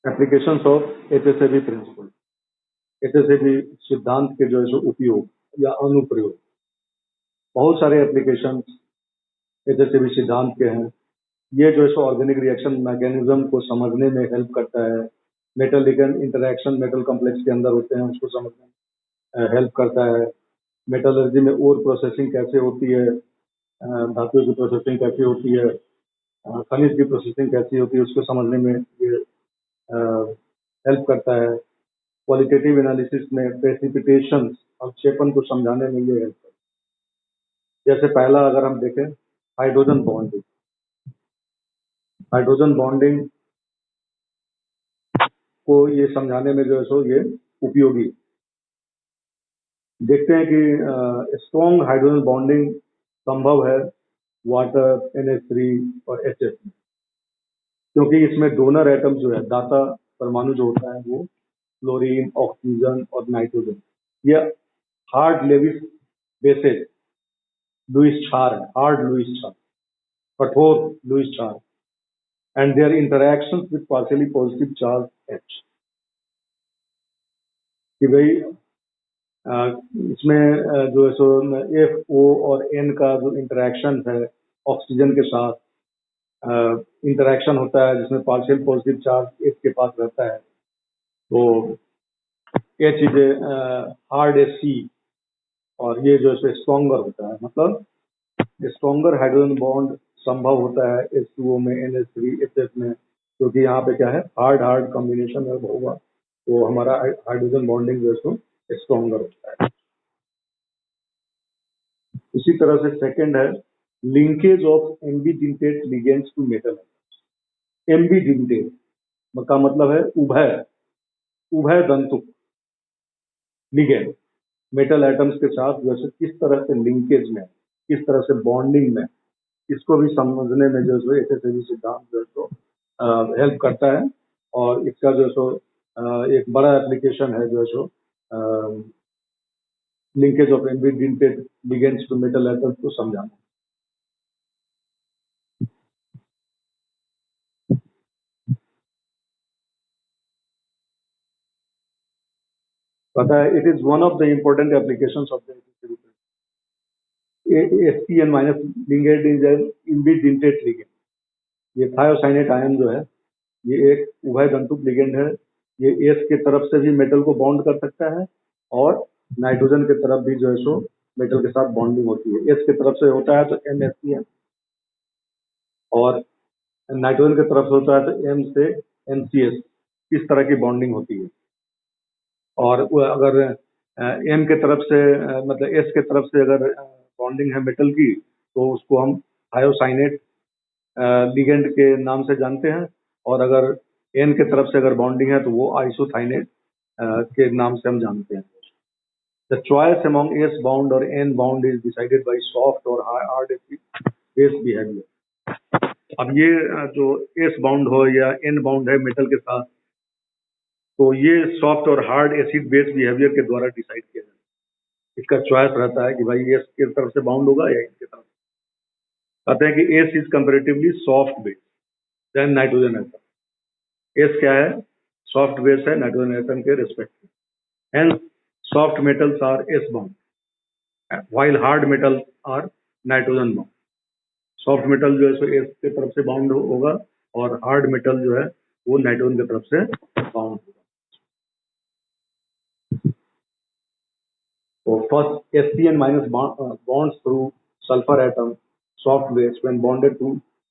Applications of एचएसएबी principal, एचएसएबी सिद्धांत के जो है सो उपयोग या अनुप्रयोग। बहुत सारे एप्लीकेशंस एचएसएबी सिद्धांत के हैं। ये जो है सो ऑर्गेनिक रिएक्शन मैकेनिज्म को समझने में हेल्प करता है। Metal ligand interaction metal complex के अंदर होते हैं, उसको समझने में हेल्प करता है। मेटलर्जी में ओर प्रोसेसिंग कैसे होती है, धातुओं की प्रोसेसिंग कैसे होती है, खनिज की प्रोसेसिंग कैसी होती है, उसको समझने में ये हेल्प करता है। क्वालिटेटिव एनालिसिस में प्रेसिपिटेशन अवक्षेपण को समझाने में ये हेल्प करता है। जैसे पहला अगर हम देखें हाइड्रोजन बॉन्डिंग, हाइड्रोजन बॉन्डिंग को ये समझाने में जो है सो ये उपयोगी। देखते हैं कि स्ट्रॉन्ग हाइड्रोजन बॉन्डिंग संभव है वाटर, NH3 और HF, क्योंकि इसमें डोनर एटम जो है, दाता परमाणु जो होता है वो फ्लोरीन, ऑक्सीजन और नाइट्रोजन, ये हार्ड लेविस बेसेस लुईस क्षार है, हार्ड लुईस क्षार, कठोर लुईस क्षार, and their interaction with partially positive charge H। कि भाई इसमें जो है सो FO और N का जो इंटरैक्शन है ऑक्सीजन के साथ इंटरैक्शन होता है, जिसमें पार्शियल पॉजिटिव चार्ज H के पास रहता है, तो H इज हार्ड AC और ये जो है स्ट्रॉन्गर होता है। मतलब स्ट्रॉन्गर हाइड्रोजन बॉन्ड संभव होता है H2O में, NH3, HF में, क्योंकि यहाँ पे क्या है, हार्ड हार्ड कॉम्बिनेशन होगा, तो हमारा हाइड्रोजन बॉन्डिंग जो है सो स्ट्रॉन्गर होता है। इसी तरह से सेकंड है linkage of ambidentate ligands to metal. Ambidentate का मतलब है उभय दंतुक लिगेंड, मेटल एटम्स के साथ जैसे किस तरह से लिंकेज में, किस तरह से बॉन्डिंग में, इसको भी समझने में जो है एचएसएबी सिद्धांत जो है तो हेल्प करता है। और इसका जो है सो एक बड़ा एप्लीकेशन है जो है सो linkage of ambidentate ligands to metal atoms को समझाना। पता है, it is one of the important applications of the SPN minus ligand is an ambidentate ligand. ये थायोसाइनेट आयन जो है ये एक उभय दंतुक लिगेंड है। ये एस के तरफ से भी मेटल को बॉन्ड कर सकता है और नाइट्रोजन के तरफ भी जो है सो मेटल के साथ बॉन्डिंग होती है। एस के तरफ से होता है तो NHCN और नाइट्रोजन के तरफ से होता है तो M से NCS, इस तरह की बॉन्डिंग होती है। और अगर M के तरफ से मतलब S के तरफ से अगर बॉन्डिंग है मेटल की, तो उसको हम थायोसाइनेट लिगेंड के नाम से जानते हैं। और अगर N के तरफ से अगर बॉन्डिंग है तो वो आइसोथाइनेट के नाम से हम जानते हैं। The choice among S bound और N bound is decided by soft और hard base behavior। अब ये जो S bound हो या N bound है मेटल के साथ, तो ये सॉफ्ट और हार्ड एसिड बेस बिहेवियर के द्वारा डिसाइड किया जाता है। इसका चॉइस रहता है कि भाई S की तरफ से बाउंड होगा या N की तरफ। कहते हैं कि S is comparatively soft base than nitrogen atom. S क्या है, सॉफ्ट बेस है नाइट्रोजन एटम के रिस्पेक्ट में। Hence, soft metals are S bound, while hard metals are nitrogen bound। Soft metal जो है सो S के तरफ से बाउंड होगा और हार्ड मेटल जो है वो नाइट्रोजन की तरफ से बाउंड होगा। तो first SCN minus bonds through sulfur atom soft base when bonded to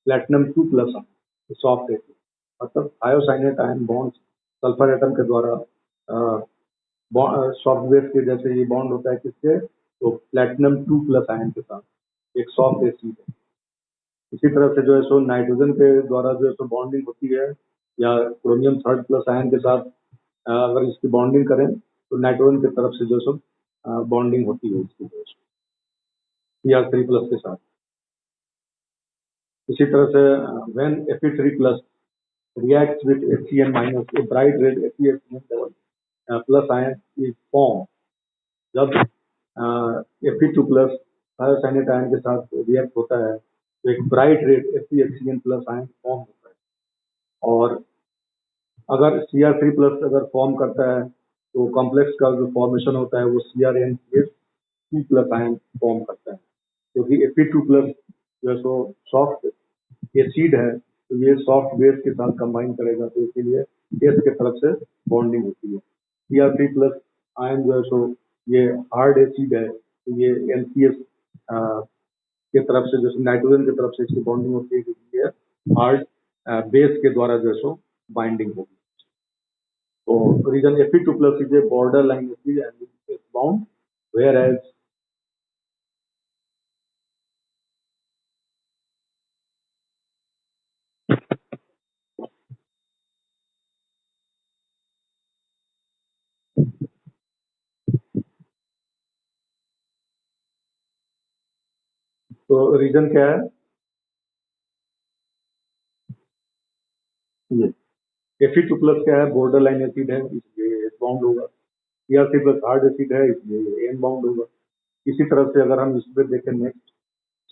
platinum 2 plus soft base। मतलब thiocyanate ion bonds sulphur atom के द्वारा सॉफ्ट बेस के जैसे ये बॉन्ड होता है किसके, तो प्लेटिनम 2 प्लस आयन के साथ, एक सॉफ्ट एसिड है। इसी तरह से जो है सो नाइट्रोजन के द्वारा जो है सो बॉन्डिंग होती है, या क्रोमियम 3 प्लस आयन के साथ अगर इसकी बॉन्डिंग करें तो नाइट्रोजन की तरफ से जो है सो बॉन्डिंग होती है इसकी जो है Cr3 प्लस के साथ। इसी तरह से when Fe3 plus reacts with HCN minus, a bright red FeHCN plus ion is formed। जब Fe2 प्लस थायोसाइनेट आयन के साथ रिएक्ट होता है तो एक bright red FeHCN plus ion form होता है। और अगर Cr3+ अगर फॉर्म करता है तो कॉम्प्लेक्स का जो फॉर्मेशन होता है वो Cr2+ आयन फॉर्म करता है, क्योंकि Fe2+ जो है सो सॉफ्ट एसिड है, तो ये सॉफ्ट बेस के साथ कंबाइन करेगा, तो इसीलिए एस के तरफ से बॉन्डिंग होती है। Cr3+ आयन जो है सो ये हार्ड एसिड है, तो ये NCS के तरफ से, जैसे नाइट्रोजन की तरफ से इसकी बॉन्डिंग होती है, क्योंकि ये हार्ड बेस के द्वारा जो है सो बाइंडिंग होगी। तो reason Fe2+ is a borderline acid and it is bound, whereas तो रीजन क्या है ये Fe2+ क्या है, बॉर्डर लाइन एसिड है, इसलिए एस बाउंड होगा। Cr3+ हार्ड एसिड है, इसलिए एन बाउंड होगा। इसी तरह से अगर हम इस पे देखें नेक्स्ट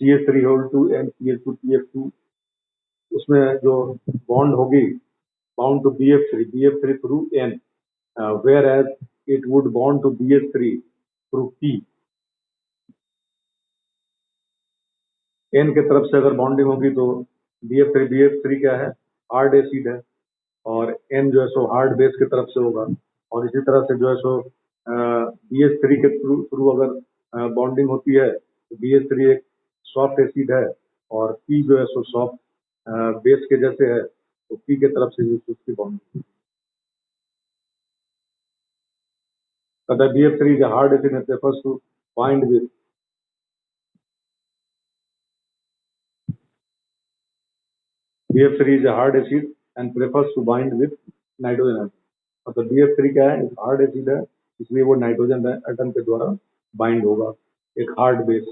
CH3 NCH2CF2, उसमें जो बॉन्ड होगी bound to BF3 through N, whereas it would bond to BH3 through P। N के तरफ से अगर बॉन्डिंग होगी तो BF3 क्या है, हार्ड एसिड है, और N जो है सो हार्ड बेस की तरफ से होगा। और इसी तरह से जो है सो BH3 के थ्रू अगर बॉन्डिंग होती है तो BH3 एक सॉफ्ट एसिड है, और P जो है सो सॉफ्ट बेस के जैसे है, तो P के तरफ से उसकी bonding. BF3 is a hard acid and prefers to bind with BF3 is a hard acid and prefers to bind with nitrogen atom. मतलब BF3 क्या है, एक हार्ड एसिड है, इसलिए वो नाइट्रोजन एटम के द्वारा बाइंड होगा, एक हार्ड बेस।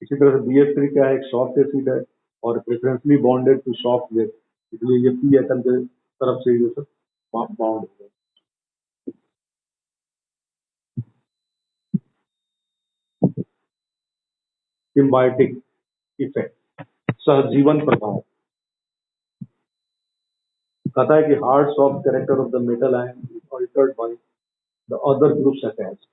इसी तरह से BF3 क्या है, एक सॉफ्ट एसिड है और प्रेफरेंसली बॉन्डेड टू सॉफ्ट बेस, इसलिए ये P एटम के तरफ से जो है बाउंड होगा। सिम्बायोटिक इफेक्ट, सहजीवन प्रभाव। कहता है कि hard soft character of the metal ion is altered by the other groups attached,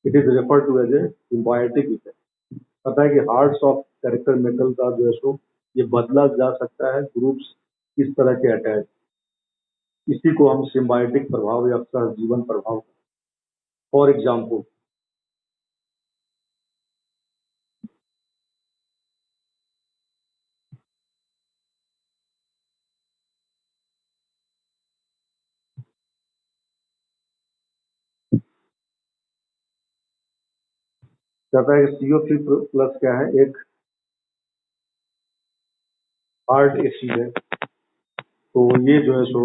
it is referred to as a symbiotic effect. कहता है कि हार्ड सॉफ्ट कैरेक्टर मेटल का जो है सो ये बदला जा सकता है ग्रुप्स इस तरह के अटैच, इसी को हम सिम्बायोटिक प्रभाव या सहजीवन प्रभाव। फॉर एग्जाम्पल, कहता है कि CO3+ क्या है, एक हार्ड एसिड है, तो ये जो है सो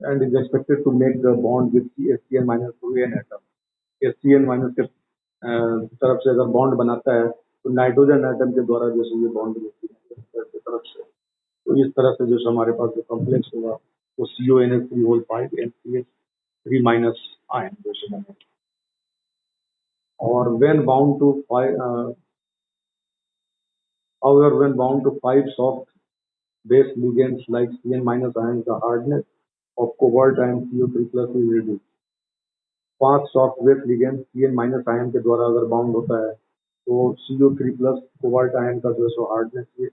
end is expected to make the bond with HCN- through N atom. HCN- के तरफ से अगर बॉन्ड बनाता है तो नाइट्रोजन एटम के द्वारा जो है ये बॉन्ड होती है की तरफ से। तो इस तरह से जो हमारे पास जो कॉम्प्लेक्स होगा वो CONH3 NCH3- आयन जैसे बने। और when bound to however when bound to 5 soft base ligands like Cn- ion, the hardness of cobalt ion CO3+ is reduced। 5 soft base ligand Cn- ion के द्वारा अगर बाउंड होता है तो CO3+ कोबाल्ट आयन का जो है सो हार्डनेस ये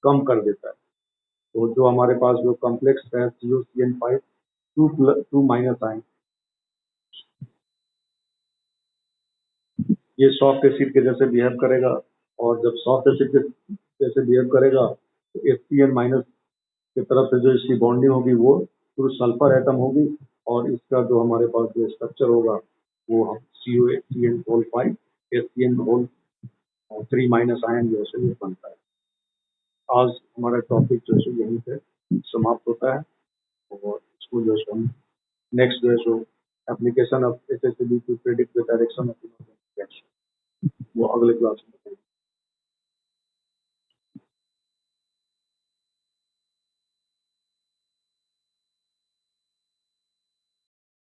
कम कर देता है। तो जो हमारे पास जो कॉम्प्लेक्स है COCN5 2+ आयन, ये सॉफ्ट एसिड के जैसे बिहेव करेगा, और जब सॉफ्ट एसिड के जैसे बिहेव करेगा तो HCN- की तरफ से जो इसकी बॉन्डिंग होगी वो थ्रू सल्फर एटम होगी, और इसका जो हमारे पास जो स्ट्रक्चर होगा वो हम COCN5 HCN3- आयन जो है बनता है। आज हमारा टॉपिक जो है यहीं पे समाप्त होता है, और इसको जो है हम नेक्स्ट जो है सो application of SSD to predict the direction of वो अगले क्लास में